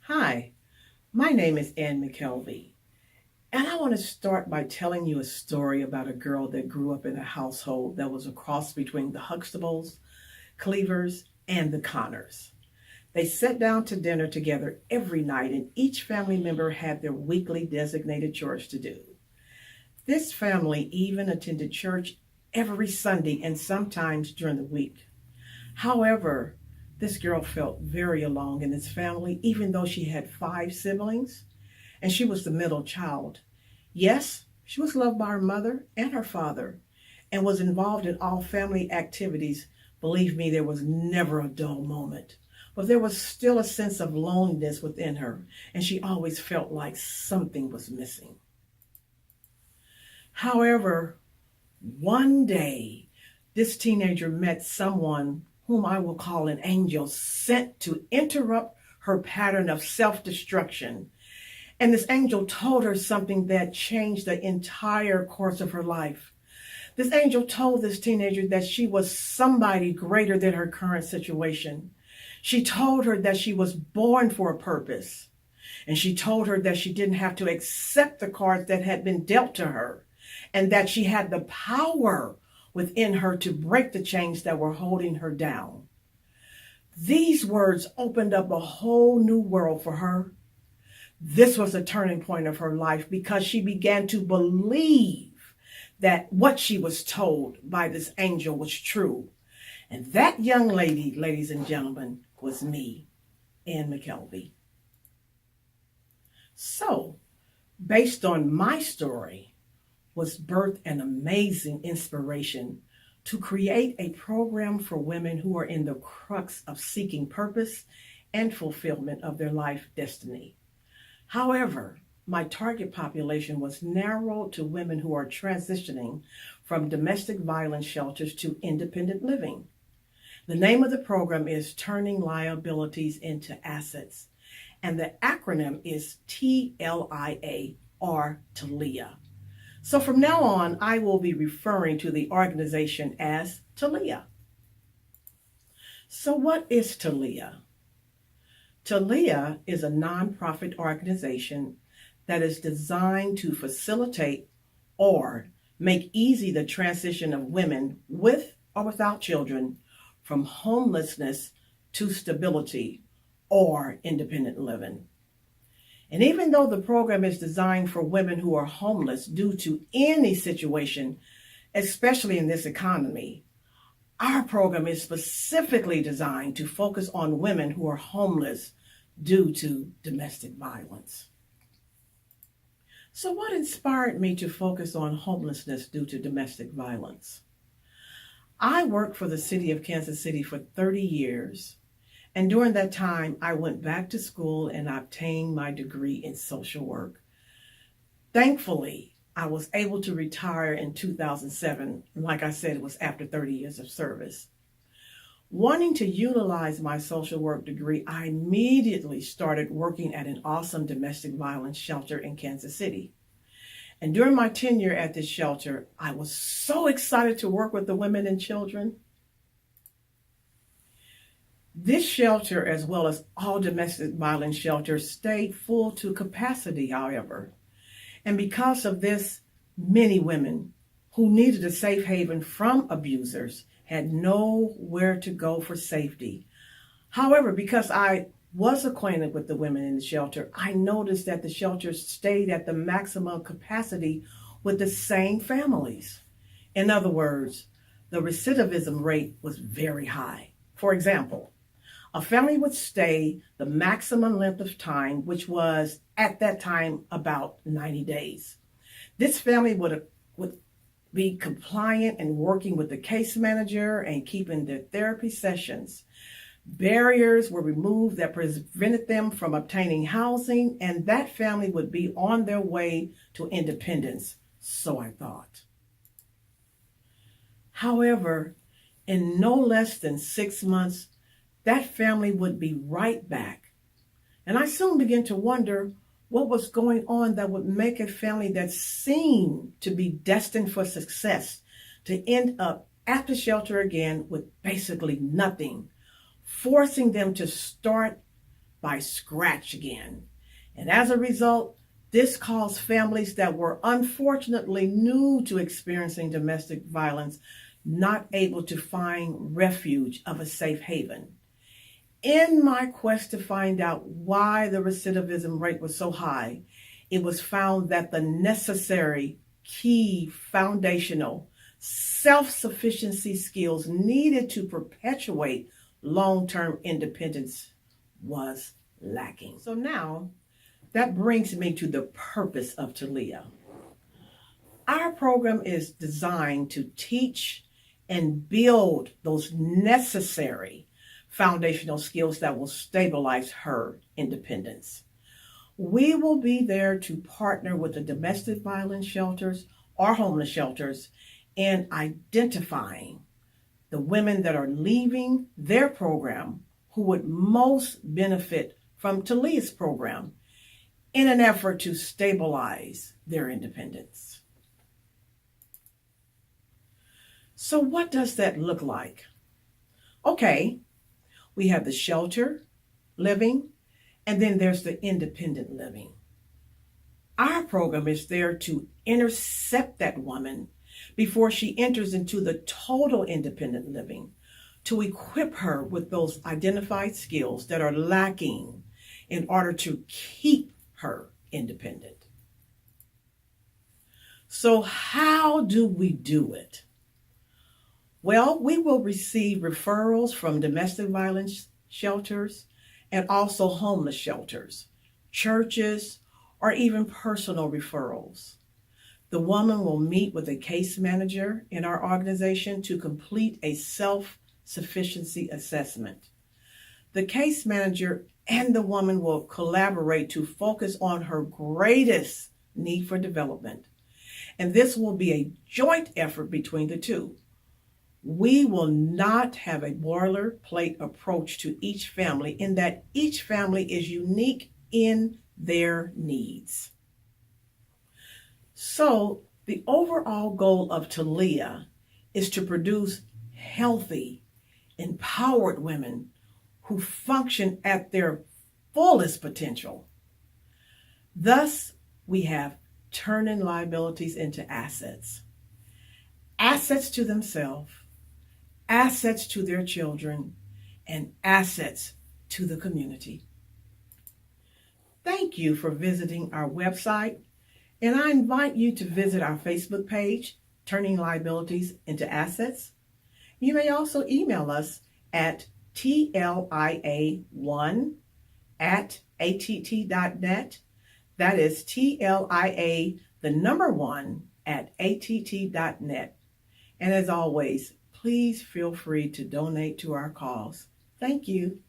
Hi, my name is Ann McKelvy, and I want to start by telling you a story about a girl that grew up in a household that was a cross between the Huxtables, Cleavers, and the Connors. They sat down to dinner together every night, and each family member had their weekly designated chores to do. This family even attended church every Sunday and sometimes during the week. However, this girl felt very alone in this family, even though she had five siblings and she was the middle child. Yes, she was loved by her mother and her father and was involved in all family activities. Believe me, there was never a dull moment. But there was still a sense of loneliness within her, and she always felt like something was missing. However, one day, this teenager met someone whom I will call an angel sent to interrupt her pattern of self destruction. And this angel told her something that changed the entire course of her life. This angel told this teenager that she was somebody greater than her current situation. She told her that she was born for a purpose. And she told her that she didn't have to accept the cards that had been dealt to her, and that she had the power within her to break the chains that were holding her down. These words opened up a whole new world for her. This was a turning point of her life because she began to believe that what she was told by this angel was true. And that young lady, ladies and gentlemen, was me, Ann McKelvy. So, based on my story, was birthed an amazing inspiration to create a program for women who are in the crux of seeking purpose and fulfillment of their life destiny. However, my target population was narrowed to women who are transitioning from domestic violence shelters to independent living. The name of the program is Turning Liabilities Into Assets, and the acronym is TLIA or TLIA. So from now on, I will be referring to the organization as TLIA. So what is TLIA? TLIA is a nonprofit organization that is designed to facilitate or make easy the transition of women with or without children from homelessness to stability or independent living. And even though the program is designed for women who are homeless due to any situation, especially in this economy, our program is specifically designed to focus on women who are homeless due to domestic violence. So what inspired me to focus on homelessness due to domestic violence? I worked for the city of Kansas City for 30 years. And during that time, I went back to school and obtained my degree in social work. Thankfully, I was able to retire in 2007. Like I said, it was after 30 years of service. Wanting to utilize my social work degree, I immediately started working at an awesome domestic violence shelter in Kansas City. And during my tenure at this shelter, I was so excited to work with the women and children. This shelter, as well as all domestic violence shelters, stayed full to capacity, however. And because of this, many women who needed a safe haven from abusers had nowhere to go for safety. However, because I was acquainted with the women in the shelter, I noticed that the shelter stayed at the maximum capacity with the same families. In other words, the recidivism rate was very high. For example, a family would stay the maximum length of time, which was at that time about 90 days. This family would be compliant and working with the case manager and keeping their therapy sessions. Barriers were removed that prevented them from obtaining housing, and that family would be on their way to independence, so I thought. However, in no less than 6 months, that family would be right back. And I soon began to wonder what was going on that would make a family that seemed to be destined for success to end up at the shelter again with basically nothing, forcing them to start by scratch again. And as a result, this caused families that were unfortunately new to experiencing domestic violence not able to find refuge of a safe haven. In my quest to find out why the recidivism rate was so high, it was found that the necessary, key, foundational, self-sufficiency skills needed to perpetuate long-term independence was lacking. So now, that brings me to the purpose of TLIA. Our program is designed to teach and build those necessary foundational skills that will stabilize her independence. We will be there to partner with the domestic violence shelters or homeless shelters in identifying the women that are leaving their program who would most benefit from TLIA's program in an effort to stabilize their independence. So what does that look like? Okay, we have the shelter living, and then there's the independent living. Our program is there to intercept that woman before she enters into the total independent living, to equip her with those identified skills that are lacking in order to keep her independent. So how do we do it? Well, we will receive referrals from domestic violence shelters and also homeless shelters, churches, or even personal referrals. The woman will meet with a case manager in our organization to complete a self-sufficiency assessment. The case manager and the woman will collaborate to focus on her greatest need for development. And this will be a joint effort between the two. We will not have a boilerplate approach to each family in that each family is unique in their needs. So the overall goal of TLIA is to produce healthy, empowered women who function at their fullest potential. Thus, we have turning liabilities into assets. Assets to themselves, assets to their children, and assets to the community. Thank you for visiting our website, and I invite you to visit our Facebook page, Turning Liabilities into Assets. You may also email us at TLIA1@att.net. That is TLIA, the number 1, at att.net. And as always, please feel free to donate to our cause. Thank you.